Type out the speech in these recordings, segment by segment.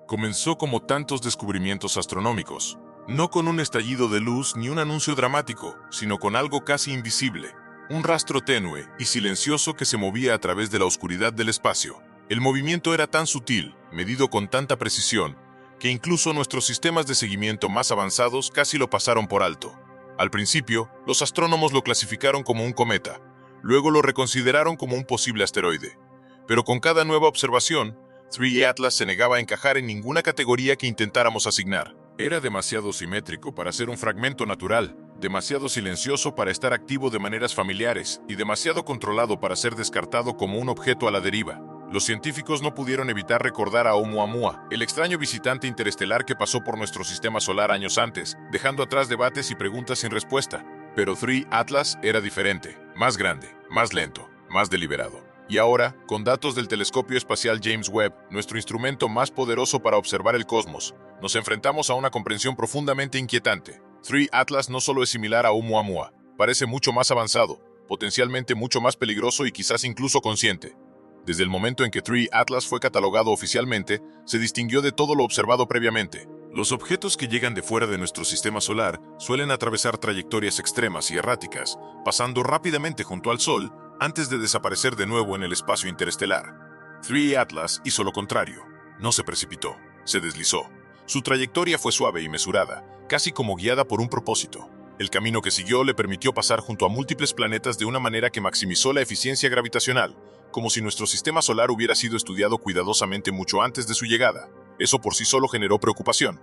Comenzó como tantos descubrimientos astronómicos, no con un estallido de luz ni un anuncio dramático, sino con algo casi invisible, un rastro tenue y silencioso que se movía a través de la oscuridad del espacio. El movimiento era tan sutil, medido con tanta precisión, que incluso nuestros sistemas de seguimiento más avanzados casi lo pasaron por alto. Al principio, los astrónomos lo clasificaron como un cometa, luego lo reconsideraron como un posible asteroide. Pero con cada nueva observación, 3 Atlas se negaba a encajar en ninguna categoría que intentáramos asignar. Era demasiado simétrico para ser un fragmento natural, demasiado silencioso para estar activo de maneras familiares y demasiado controlado para ser descartado como un objeto a la deriva. Los científicos no pudieron evitar recordar a Oumuamua, el extraño visitante interestelar que pasó por nuestro sistema solar años antes, dejando atrás debates y preguntas sin respuesta. Pero 3 Atlas era diferente, más grande, más lento, más deliberado. Y ahora, con datos del telescopio espacial James Webb, nuestro instrumento más poderoso para observar el cosmos, nos enfrentamos a una comprensión profundamente inquietante. 3 Atlas no solo es similar a Oumuamua, parece mucho más avanzado, potencialmente mucho más peligroso y quizás incluso consciente. Desde el momento en que 3 Atlas fue catalogado oficialmente, se distinguió de todo lo observado previamente. Los objetos que llegan de fuera de nuestro sistema solar suelen atravesar trayectorias extremas y erráticas, pasando rápidamente junto al Sol antes de desaparecer de nuevo en el espacio interestelar. 3 Atlas hizo lo contrario. No se precipitó, se deslizó. Su trayectoria fue suave y mesurada, casi como guiada por un propósito. El camino que siguió le permitió pasar junto a múltiples planetas de una manera que maximizó la eficiencia gravitacional, como si nuestro sistema solar hubiera sido estudiado cuidadosamente mucho antes de su llegada. Eso por sí solo generó preocupación.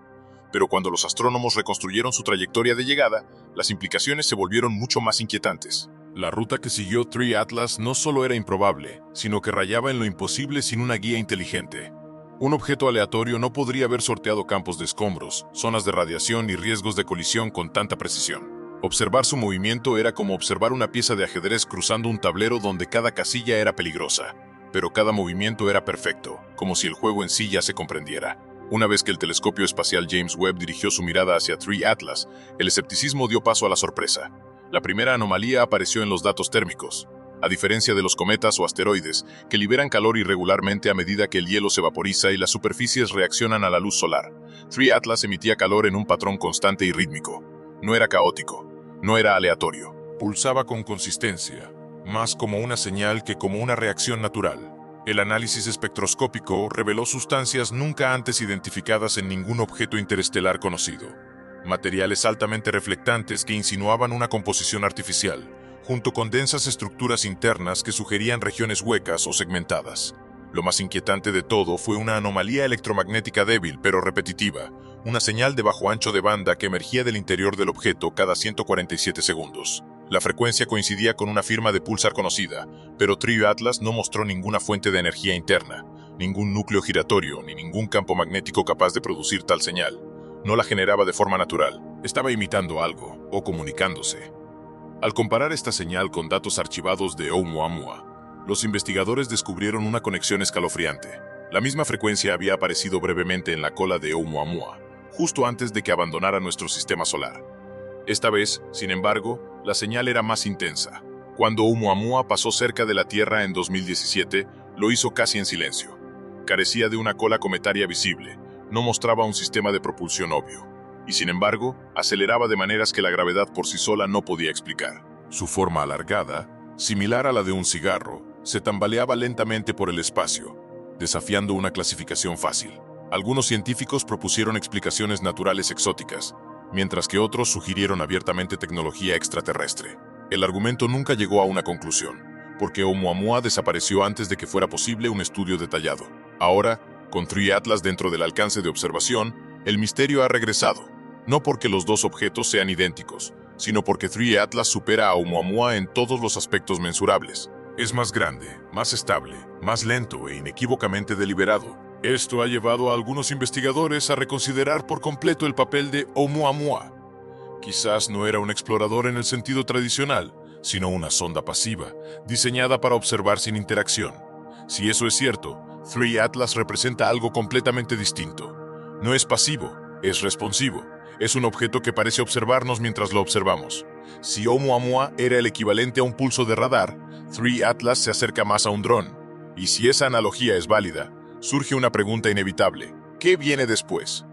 Pero cuando los astrónomos reconstruyeron su trayectoria de llegada, las implicaciones se volvieron mucho más inquietantes. La ruta que siguió 3 Atlas no solo era improbable, sino que rayaba en lo imposible sin una guía inteligente. Un objeto aleatorio no podría haber sorteado campos de escombros, zonas de radiación y riesgos de colisión con tanta precisión. Observar su movimiento era como observar una pieza de ajedrez cruzando un tablero donde cada casilla era peligrosa, pero cada movimiento era perfecto, como si el juego en sí ya se comprendiera. Una vez que el telescopio espacial James Webb dirigió su mirada hacia 3 Atlas, el escepticismo dio paso a la sorpresa. La primera anomalía apareció en los datos térmicos. A diferencia de los cometas o asteroides, que liberan calor irregularmente a medida que el hielo se vaporiza y las superficies reaccionan a la luz solar, 3 Atlas emitía calor en un patrón constante y rítmico. No era caótico, no era aleatorio. Pulsaba con consistencia, más como una señal que como una reacción natural. El análisis espectroscópico reveló sustancias nunca antes identificadas en ningún objeto interestelar conocido. Materiales altamente reflectantes que insinuaban una composición artificial, junto con densas estructuras internas que sugerían regiones huecas o segmentadas. Lo más inquietante de todo fue una anomalía electromagnética débil pero repetitiva, una señal de bajo ancho de banda que emergía del interior del objeto cada 147 segundos. La frecuencia coincidía con una firma de pulsar conocida, pero 3 Atlas no mostró ninguna fuente de energía interna, ningún núcleo giratorio ni ningún campo magnético capaz de producir tal señal. No la generaba de forma natural, estaba imitando algo o comunicándose. Al comparar esta señal con datos archivados de Oumuamua, los investigadores descubrieron una conexión escalofriante. La misma frecuencia había aparecido brevemente en la cola de Oumuamua, justo antes de que abandonara nuestro sistema solar. Esta vez, sin embargo, la señal era más intensa. Cuando Oumuamua pasó cerca de la Tierra en 2017, lo hizo casi en silencio. Carecía de una cola cometaria visible, no mostraba un sistema de propulsión obvio, y sin embargo, aceleraba de maneras que la gravedad por sí sola no podía explicar. Su forma alargada, similar a la de un cigarro, se tambaleaba lentamente por el espacio, desafiando una clasificación fácil. Algunos científicos propusieron explicaciones naturales exóticas, mientras que otros sugirieron abiertamente tecnología extraterrestre. El argumento nunca llegó a una conclusión, porque Oumuamua desapareció antes de que fuera posible un estudio detallado. Ahora, con 3 Atlas dentro del alcance de observación, el misterio ha regresado, no porque los dos objetos sean idénticos, sino porque 3 Atlas supera a Oumuamua en todos los aspectos mensurables. Es más grande, más estable, más lento e inequívocamente deliberado. Esto ha llevado a algunos investigadores a reconsiderar por completo el papel de Oumuamua. Quizás no era un explorador en el sentido tradicional, sino una sonda pasiva, diseñada para observar sin interacción. Si eso es cierto, 3 Atlas representa algo completamente distinto. No es pasivo, es responsivo. Es un objeto que parece observarnos mientras lo observamos. Si Oumuamua era el equivalente a un pulso de radar, 3 Atlas se acerca más a un dron. Y si esa analogía es válida, surge una pregunta inevitable. ¿Qué viene después?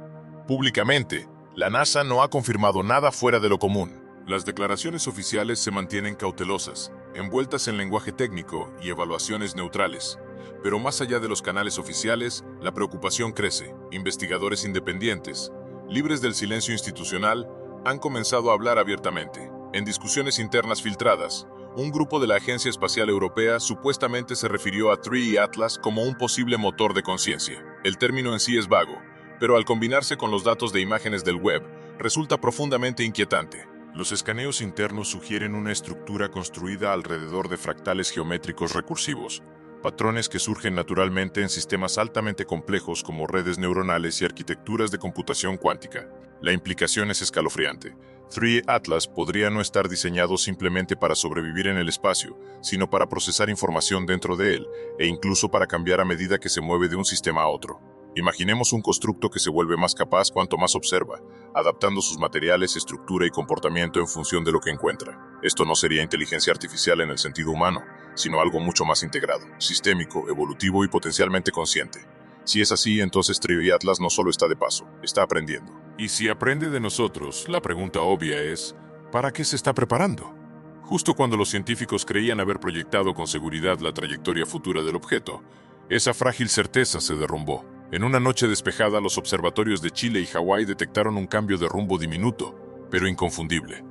Públicamente, la NASA no ha confirmado nada fuera de lo común. Las declaraciones oficiales se mantienen cautelosas, envueltas en lenguaje técnico y evaluaciones neutrales. Pero más allá de los canales oficiales, la preocupación crece. Investigadores independientes, libres del silencio institucional, han comenzado a hablar abiertamente. En discusiones internas filtradas, un grupo de la Agencia Espacial Europea supuestamente se refirió a 3E Atlas como un posible motor de conciencia. El término en sí es vago, pero al combinarse con los datos de imágenes del web, resulta profundamente inquietante. Los escaneos internos sugieren una estructura construida alrededor de fractales geométricos recursivos, patrones que surgen naturalmente en sistemas altamente complejos como redes neuronales y arquitecturas de computación cuántica. La implicación es escalofriante. 3E Atlas podría no estar diseñado simplemente para sobrevivir en el espacio, sino para procesar información dentro de él, e incluso para cambiar a medida que se mueve de un sistema a otro. Imaginemos un constructo que se vuelve más capaz cuanto más observa, adaptando sus materiales, estructura y comportamiento en función de lo que encuentra. Esto no sería inteligencia artificial en el sentido humano, sino algo mucho más integrado, sistémico, evolutivo y potencialmente consciente. Si es así, entonces 3E Atlas no solo está de paso, está aprendiendo. Y si aprende de nosotros, la pregunta obvia es, ¿para qué se está preparando? Justo cuando los científicos creían haber proyectado con seguridad la trayectoria futura del objeto, esa frágil certeza se derrumbó. En una noche despejada, los observatorios de Chile y Hawái detectaron un cambio de rumbo diminuto, pero inconfundible.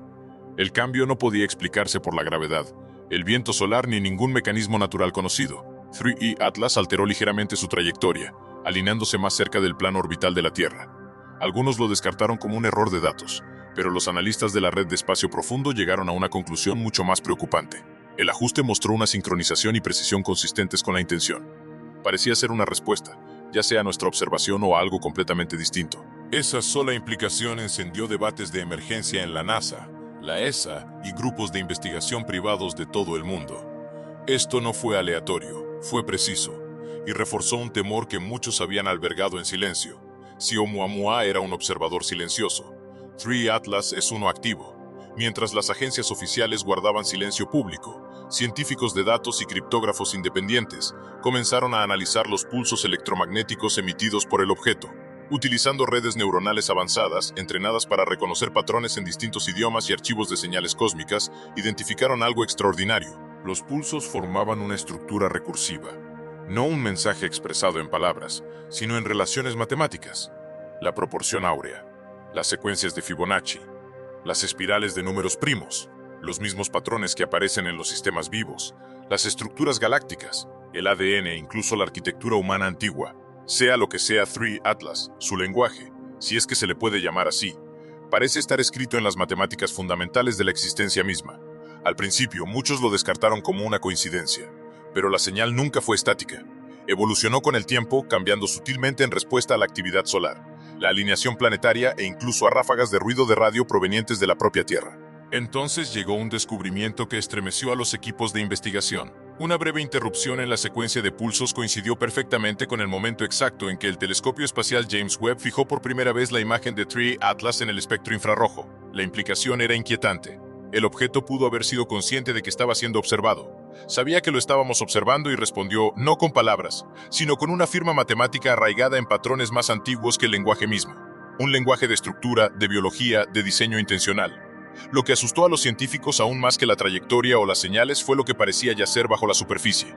El cambio no podía explicarse por la gravedad, el viento solar ni ningún mecanismo natural conocido. 3E Atlas alteró ligeramente su trayectoria, alineándose más cerca del plano orbital de la Tierra. Algunos lo descartaron como un error de datos, pero los analistas de la red de espacio profundo llegaron a una conclusión mucho más preocupante. El ajuste mostró una sincronización y precisión consistentes con la intención. Parecía ser una respuesta, ya sea a nuestra observación o a algo completamente distinto. Esa sola implicación encendió debates de emergencia en la NASA, la ESA y grupos de investigación privados de todo el mundo. Esto no fue aleatorio, fue preciso, y reforzó un temor que muchos habían albergado en silencio. Si Oumuamua era un observador silencioso, 3E Atlas es uno activo. Mientras las agencias oficiales guardaban silencio público, científicos de datos y criptógrafos independientes comenzaron a analizar los pulsos electromagnéticos emitidos por el objeto. Utilizando redes neuronales avanzadas, entrenadas para reconocer patrones en distintos idiomas y archivos de señales cósmicas, identificaron algo extraordinario. Los pulsos formaban una estructura recursiva. No un mensaje expresado en palabras, sino en relaciones matemáticas. La proporción áurea, las secuencias de Fibonacci, las espirales de números primos, los mismos patrones que aparecen en los sistemas vivos, las estructuras galácticas, el ADN e incluso la arquitectura humana antigua. Sea lo que sea 3E Atlas, su lenguaje, si es que se le puede llamar así, parece estar escrito en las matemáticas fundamentales de la existencia misma. Al principio, muchos lo descartaron como una coincidencia, pero la señal nunca fue estática. Evolucionó con el tiempo, cambiando sutilmente en respuesta a la actividad solar, la alineación planetaria e incluso a ráfagas de ruido de radio provenientes de la propia Tierra. Entonces llegó un descubrimiento que estremeció a los equipos de investigación. Una breve interrupción en la secuencia de pulsos coincidió perfectamente con el momento exacto en que el telescopio espacial James Webb fijó por primera vez la imagen de 3E Atlas en el espectro infrarrojo. La implicación era inquietante. El objeto pudo haber sido consciente de que estaba siendo observado. Sabía que lo estábamos observando y respondió no con palabras, sino con una firma matemática arraigada en patrones más antiguos que el lenguaje mismo. Un lenguaje de estructura, de biología, de diseño intencional. Lo que asustó a los científicos aún más que la trayectoria o las señales fue lo que parecía yacer bajo la superficie.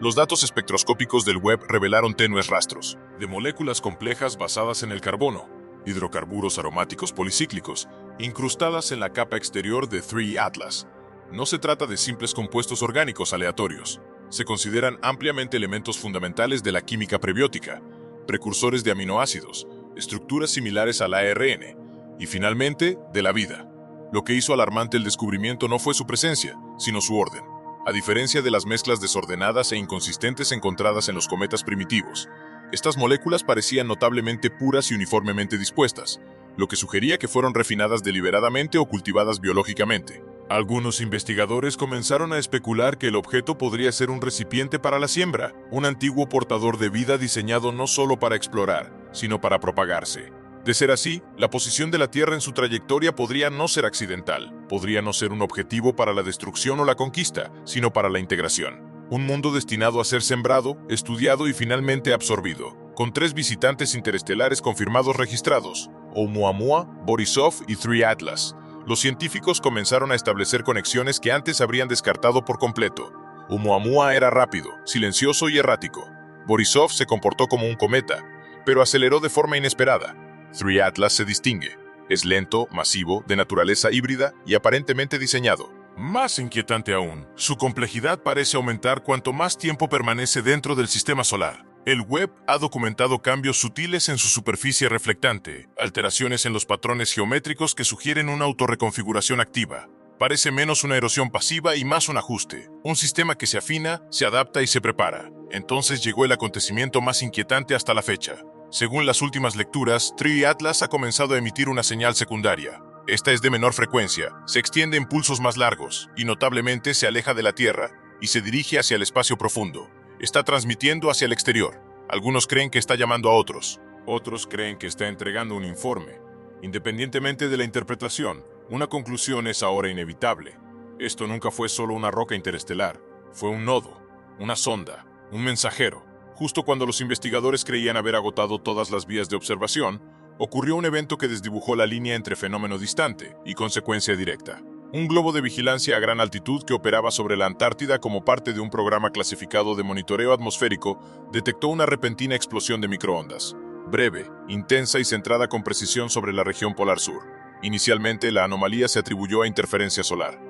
Los datos espectroscópicos del web revelaron tenues rastros de moléculas complejas basadas en el carbono, hidrocarburos aromáticos policíclicos, incrustadas en la capa exterior de 3E Atlas. No se trata de simples compuestos orgánicos aleatorios. Se consideran ampliamente elementos fundamentales de la química prebiótica, precursores de aminoácidos, estructuras similares al ARN y, finalmente, de la vida. Lo que hizo alarmante el descubrimiento no fue su presencia, sino su orden. A diferencia de las mezclas desordenadas e inconsistentes encontradas en los cometas primitivos, estas moléculas parecían notablemente puras y uniformemente dispuestas, lo que sugería que fueron refinadas deliberadamente o cultivadas biológicamente. Algunos investigadores comenzaron a especular que el objeto podría ser un recipiente para la siembra, un antiguo portador de vida diseñado no solo para explorar, sino para propagarse. De ser así, la posición de la Tierra en su trayectoria podría no ser accidental, podría no ser un objetivo para la destrucción o la conquista, sino para la integración. Un mundo destinado a ser sembrado, estudiado y finalmente absorbido, con 3 visitantes interestelares confirmados registrados, Oumuamua, Borisov y 3 Atlas. Los científicos comenzaron a establecer conexiones que antes habrían descartado por completo. Oumuamua era rápido, silencioso y errático. Borisov se comportó como un cometa, pero aceleró de forma inesperada. 3 Atlas se distingue. Es lento, masivo, de naturaleza híbrida y aparentemente diseñado. Más inquietante aún, su complejidad parece aumentar cuanto más tiempo permanece dentro del sistema solar. El web ha documentado cambios sutiles en su superficie reflectante, alteraciones en los patrones geométricos que sugieren una autorreconfiguración activa. Parece menos una erosión pasiva y más un ajuste, un sistema que se afina, se adapta y se prepara. Entonces llegó el acontecimiento más inquietante hasta la fecha. Según las últimas lecturas, 3 Atlas ha comenzado a emitir una señal secundaria. Esta es de menor frecuencia, se extiende en pulsos más largos y notablemente se aleja de la Tierra y se dirige hacia el espacio profundo. Está transmitiendo hacia el exterior. Algunos creen que está llamando a otros. Otros creen que está entregando un informe. Independientemente de la interpretación, una conclusión es ahora inevitable. Esto nunca fue solo una roca interestelar. Fue un nodo, una sonda, un mensajero. Justo cuando los investigadores creían haber agotado todas las vías de observación, ocurrió un evento que desdibujó la línea entre fenómeno distante y consecuencia directa. Un globo de vigilancia a gran altitud que operaba sobre la Antártida como parte de un programa clasificado de monitoreo atmosférico detectó una repentina explosión de microondas, breve, intensa y centrada con precisión sobre la región polar sur. Inicialmente, la anomalía se atribuyó a interferencia solar.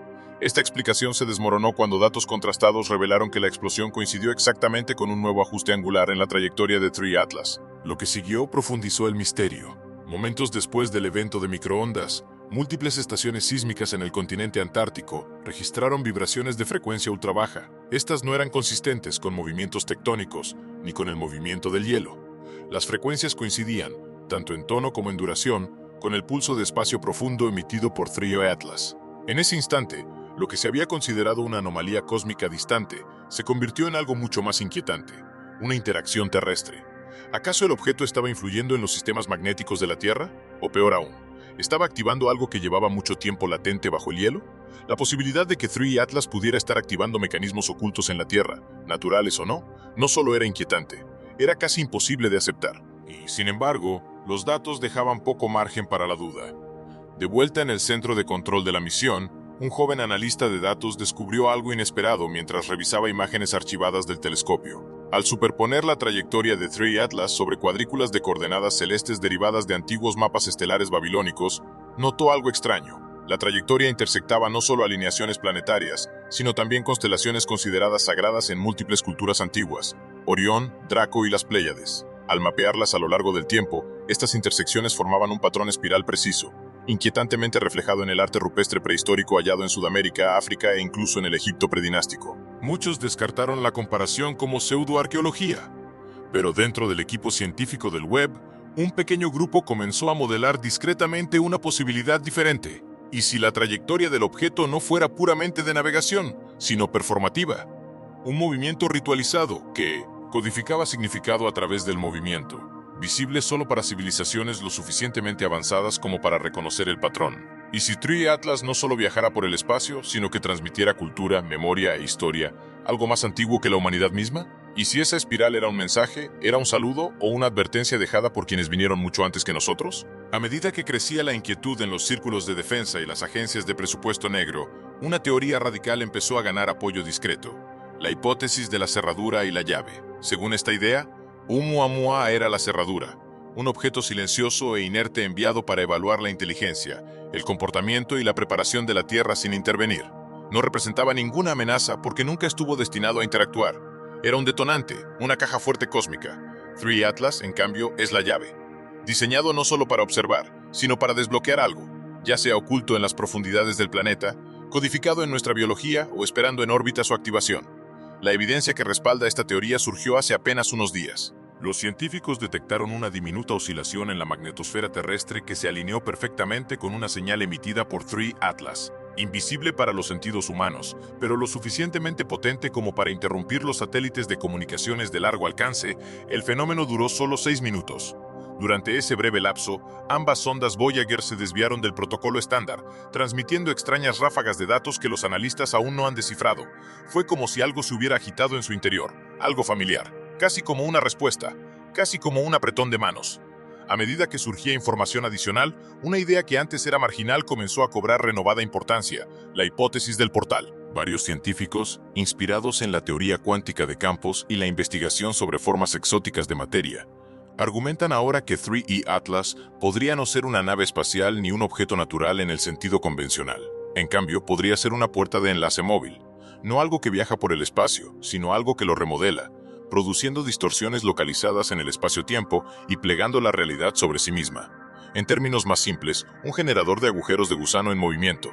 Esta explicación se desmoronó cuando datos contrastados revelaron que la explosión coincidió exactamente con un nuevo ajuste angular en la trayectoria de 3 Atlas. Lo que siguió profundizó el misterio. Momentos después del evento de microondas, múltiples estaciones sísmicas en el continente antártico registraron vibraciones de frecuencia ultra baja. Estas no eran consistentes con movimientos tectónicos ni con el movimiento del hielo. Las frecuencias coincidían, tanto en tono como en duración, con el pulso de espacio profundo emitido por 3 Atlas. En ese instante, lo que se había considerado una anomalía cósmica distante se convirtió en algo mucho más inquietante, una interacción terrestre. ¿Acaso el objeto estaba influyendo en los sistemas magnéticos de la Tierra? O peor aún, ¿estaba activando algo que llevaba mucho tiempo latente bajo el hielo? La posibilidad de que 3 Atlas pudiera estar activando mecanismos ocultos en la Tierra, naturales o no solo era inquietante, era casi imposible de aceptar. Y, sin embargo, los datos dejaban poco margen para la duda. De vuelta en el centro de control de la misión, un joven analista de datos descubrió algo inesperado mientras revisaba imágenes archivadas del telescopio. Al superponer la trayectoria de 3 Atlas sobre cuadrículas de coordenadas celestes derivadas de antiguos mapas estelares babilónicos, notó algo extraño. La trayectoria intersectaba no solo alineaciones planetarias, sino también constelaciones consideradas sagradas en múltiples culturas antiguas, Orión, Draco y las Pléyades. Al mapearlas a lo largo del tiempo, estas intersecciones formaban un patrón espiral preciso, inquietantemente reflejado en el arte rupestre prehistórico hallado en Sudamérica, África e incluso en el Egipto predinástico. Muchos descartaron la comparación como pseudoarqueología, pero dentro del equipo científico del web, un pequeño grupo comenzó a modelar discretamente una posibilidad diferente. ¿Y si la trayectoria del objeto no fuera puramente de navegación, sino performativa? Un movimiento ritualizado que codificaba significado a través del movimiento, visible solo para civilizaciones lo suficientemente avanzadas como para reconocer el patrón. ¿Y si 3 Atlas no solo viajara por el espacio, sino que transmitiera cultura, memoria e historia, algo más antiguo que la humanidad misma? ¿Y si esa espiral era un mensaje, era un saludo o una advertencia dejada por quienes vinieron mucho antes que nosotros? A medida que crecía la inquietud en los círculos de defensa y las agencias de presupuesto negro, una teoría radical empezó a ganar apoyo discreto: la hipótesis de la cerradura y la llave. Según esta idea, Oumuamua era la cerradura, un objeto silencioso e inerte enviado para evaluar la inteligencia, el comportamiento y la preparación de la Tierra sin intervenir. No representaba ninguna amenaza porque nunca estuvo destinado a interactuar. Era un detonante, una caja fuerte cósmica. 3 Atlas, en cambio, es la llave. Diseñado no solo para observar, sino para desbloquear algo, ya sea oculto en las profundidades del planeta, codificado en nuestra biología o esperando en órbita su activación. La evidencia que respalda esta teoría surgió hace apenas unos días. Los científicos detectaron una diminuta oscilación en la magnetosfera terrestre que se alineó perfectamente con una señal emitida por 3 Atlas, invisible para los sentidos humanos, pero lo suficientemente potente como para interrumpir los satélites de comunicaciones de largo alcance. El fenómeno duró solo 6 minutos. Durante ese breve lapso, ambas sondas Voyager se desviaron del protocolo estándar, transmitiendo extrañas ráfagas de datos que los analistas aún no han descifrado. Fue como si algo se hubiera agitado en su interior, algo familiar, casi como una respuesta, casi como un apretón de manos. A medida que surgía información adicional, una idea que antes era marginal comenzó a cobrar renovada importancia: la hipótesis del portal. Varios científicos, inspirados en la teoría cuántica de campos y la investigación sobre formas exóticas de materia, argumentan ahora que 3E Atlas podría no ser una nave espacial ni un objeto natural en el sentido convencional. En cambio, podría ser una puerta de enlace móvil, no algo que viaja por el espacio, sino algo que lo remodela, produciendo distorsiones localizadas en el espacio-tiempo y plegando la realidad sobre sí misma. En términos más simples, un generador de agujeros de gusano en movimiento.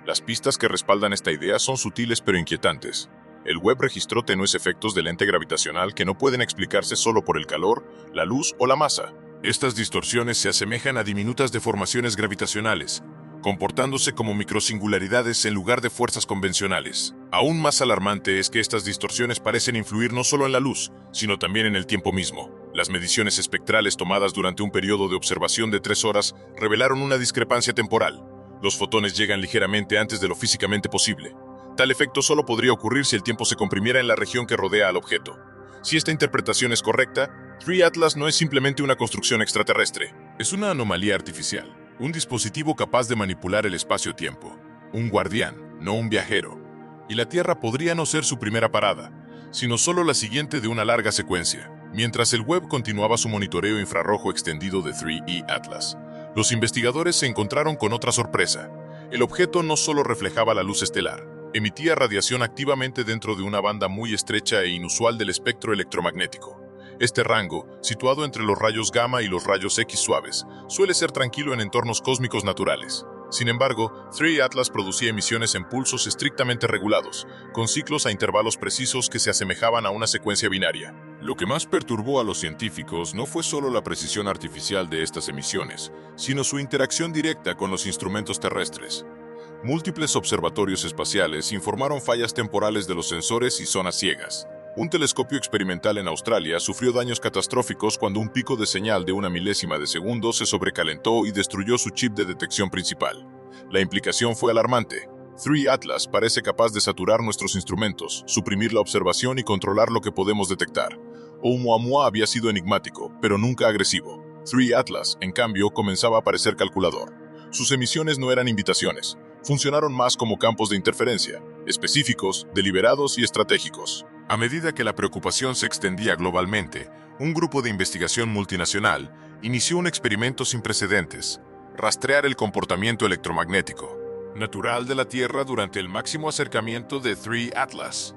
Las pistas que respaldan esta idea son sutiles pero inquietantes. El Webb registró tenues efectos de lente gravitacional que no pueden explicarse solo por el calor, la luz o la masa. Estas distorsiones se asemejan a diminutas deformaciones gravitacionales, comportándose como microsingularidades en lugar de fuerzas convencionales. Aún más alarmante es que estas distorsiones parecen influir no solo en la luz, sino también en el tiempo mismo. Las mediciones espectrales tomadas durante un periodo de observación de 3 horas revelaron una discrepancia temporal. Los fotones llegan ligeramente antes de lo físicamente posible. Tal efecto solo podría ocurrir si el tiempo se comprimiera en la región que rodea al objeto. Si esta interpretación es correcta, 3 Atlas no es simplemente una construcción extraterrestre. Es una anomalía artificial, un dispositivo capaz de manipular el espacio-tiempo. Un guardián, no un viajero. Y la Tierra podría no ser su primera parada, sino solo la siguiente de una larga secuencia. Mientras el Webb continuaba su monitoreo infrarrojo extendido de 3E Atlas, los investigadores se encontraron con otra sorpresa. El objeto no solo reflejaba la luz estelar, emitía radiación activamente dentro de una banda muy estrecha e inusual del espectro electromagnético. Este rango, situado entre los rayos gamma y los rayos X suaves, suele ser tranquilo en entornos cósmicos naturales. Sin embargo, 3 Atlas producía emisiones en pulsos estrictamente regulados, con ciclos a intervalos precisos que se asemejaban a una secuencia binaria. Lo que más perturbó a los científicos no fue solo la precisión artificial de estas emisiones, sino su interacción directa con los instrumentos terrestres. Múltiples observatorios espaciales informaron fallas temporales de los sensores y zonas ciegas. Un telescopio experimental en Australia sufrió daños catastróficos cuando un pico de señal de una milésima de segundo se sobrecalentó y destruyó su chip de detección principal. La implicación fue alarmante. 3 Atlas parece capaz de saturar nuestros instrumentos, suprimir la observación y controlar lo que podemos detectar. Oumuamua había sido enigmático, pero nunca agresivo. 3 Atlas, en cambio, comenzaba a parecer calculador. Sus emisiones no eran invitaciones. Funcionaron más como campos de interferencia, específicos, deliberados y estratégicos. A medida que la preocupación se extendía globalmente, un grupo de investigación multinacional inició un experimento sin precedentes: rastrear el comportamiento electromagnético natural de la Tierra durante el máximo acercamiento de 3 Atlas.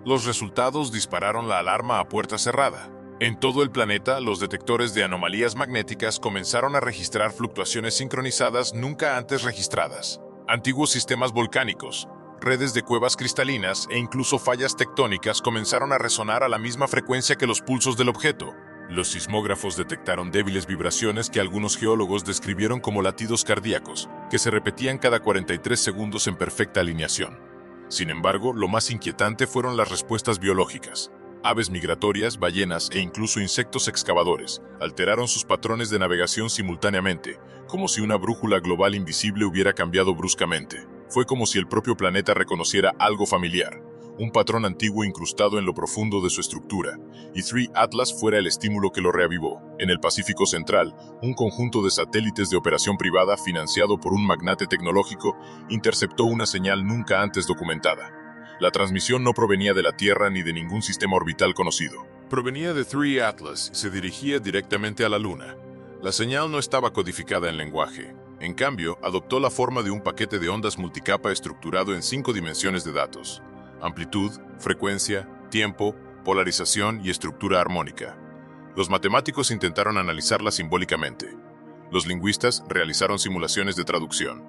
Los resultados dispararon la alarma a puerta cerrada. En todo el planeta, los detectores de anomalías magnéticas comenzaron a registrar fluctuaciones sincronizadas nunca antes registradas. Antiguos sistemas volcánicos, redes de cuevas cristalinas e incluso fallas tectónicas comenzaron a resonar a la misma frecuencia que los pulsos del objeto. Los sismógrafos detectaron débiles vibraciones que algunos geólogos describieron como latidos cardíacos, que se repetían cada 43 segundos en perfecta alineación. Sin embargo, lo más inquietante fueron las respuestas biológicas. Aves migratorias, ballenas e incluso insectos excavadores alteraron sus patrones de navegación simultáneamente, como si una brújula global invisible hubiera cambiado bruscamente. Fue como si el propio planeta reconociera algo familiar, un patrón antiguo incrustado en lo profundo de su estructura, y 3 Atlas fuera el estímulo que lo reavivó. En el Pacífico Central, un conjunto de satélites de operación privada financiado por un magnate tecnológico interceptó una señal nunca antes documentada. La transmisión no provenía de la Tierra ni de ningún sistema orbital conocido. Provenía de 3 Atlas y se dirigía directamente a la Luna. La señal no estaba codificada en lenguaje. En cambio, adoptó la forma de un paquete de ondas multicapa estructurado en 5 dimensiones de datos: amplitud, frecuencia, tiempo, polarización y estructura armónica. Los matemáticos intentaron analizarla simbólicamente. Los lingüistas realizaron simulaciones de traducción.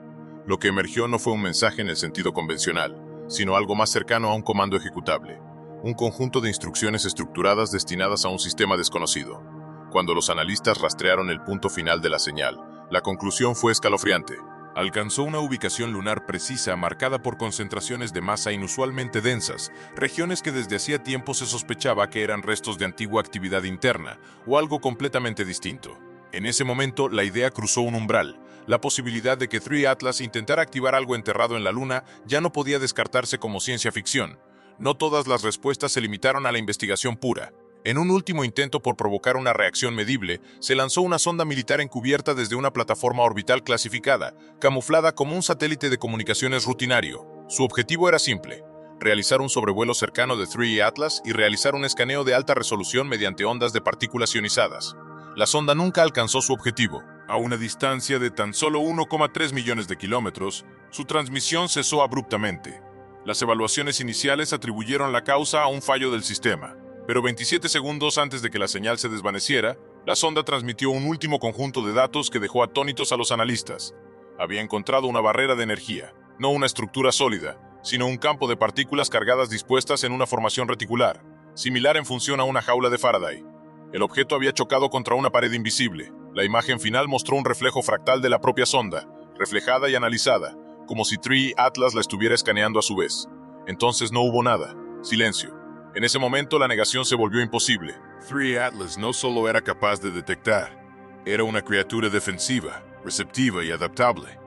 Lo que emergió no fue un mensaje en el sentido convencional, sino algo más cercano a un comando ejecutable, un conjunto de instrucciones estructuradas destinadas a un sistema desconocido. Cuando los analistas rastrearon el punto final de la señal, la conclusión fue escalofriante. Alcanzó una ubicación lunar precisa marcada por concentraciones de masa inusualmente densas, regiones que desde hacía tiempo se sospechaba que eran restos de antigua actividad interna o algo completamente distinto. En ese momento, la idea cruzó un umbral. La posibilidad de que 3 Atlas intentara activar algo enterrado en la Luna ya no podía descartarse como ciencia ficción. No todas las respuestas se limitaron a la investigación pura. En un último intento por provocar una reacción medible, se lanzó una sonda militar encubierta desde una plataforma orbital clasificada, camuflada como un satélite de comunicaciones rutinario. Su objetivo era simple: realizar un sobrevuelo cercano de 3E Atlas y realizar un escaneo de alta resolución mediante ondas de partículas ionizadas. La sonda nunca alcanzó su objetivo. A una distancia de tan solo 1,3 millones de kilómetros, su transmisión cesó abruptamente. Las evaluaciones iniciales atribuyeron la causa a un fallo del sistema, pero 27 segundos antes de que la señal se desvaneciera, la sonda transmitió un último conjunto de datos que dejó atónitos a los analistas. Había encontrado una barrera de energía, no una estructura sólida, sino un campo de partículas cargadas dispuestas en una formación reticular, similar en función a una jaula de Faraday. El objeto había chocado contra una pared invisible. La imagen final mostró un reflejo fractal de la propia sonda, reflejada y analizada, como si 3E Atlas la estuviera escaneando a su vez. Entonces no hubo nada. Silencio. En ese momento la negación se volvió imposible. 3E Atlas no solo era capaz de detectar, era una criatura defensiva, receptiva y adaptable.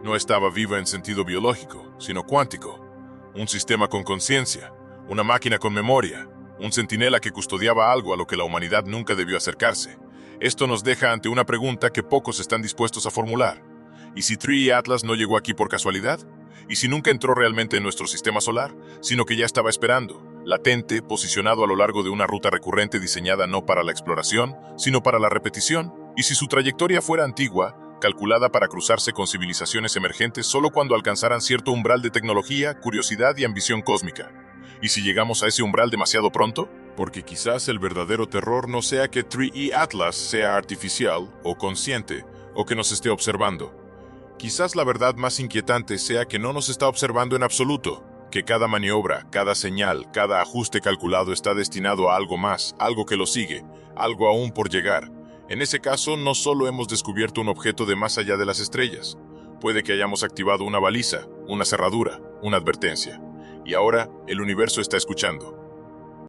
No estaba viva en sentido biológico, sino cuántico. Un sistema con conciencia, una máquina con memoria, un centinela que custodiaba algo a lo que la humanidad nunca debió acercarse. Esto nos deja ante una pregunta que pocos están dispuestos a formular. ¿Y si 3E Atlas no llegó aquí por casualidad? ¿Y si nunca entró realmente en nuestro sistema solar, sino que ya estaba esperando, latente, posicionado a lo largo de una ruta recurrente diseñada no para la exploración, sino para la repetición? ¿Y si su trayectoria fuera antigua, calculada para cruzarse con civilizaciones emergentes solo cuando alcanzaran cierto umbral de tecnología, curiosidad y ambición cósmica? ¿Y si llegamos a ese umbral demasiado pronto? Porque quizás el verdadero terror no sea que 3E Atlas sea artificial o consciente, o que nos esté observando. Quizás la verdad más inquietante sea que no nos está observando en absoluto, que cada maniobra, cada señal, cada ajuste calculado está destinado a algo más, algo que lo sigue, algo aún por llegar. En ese caso, no solo hemos descubierto un objeto de más allá de las estrellas, puede que hayamos activado una baliza, una cerradura, una advertencia. Y ahora, el universo está escuchando.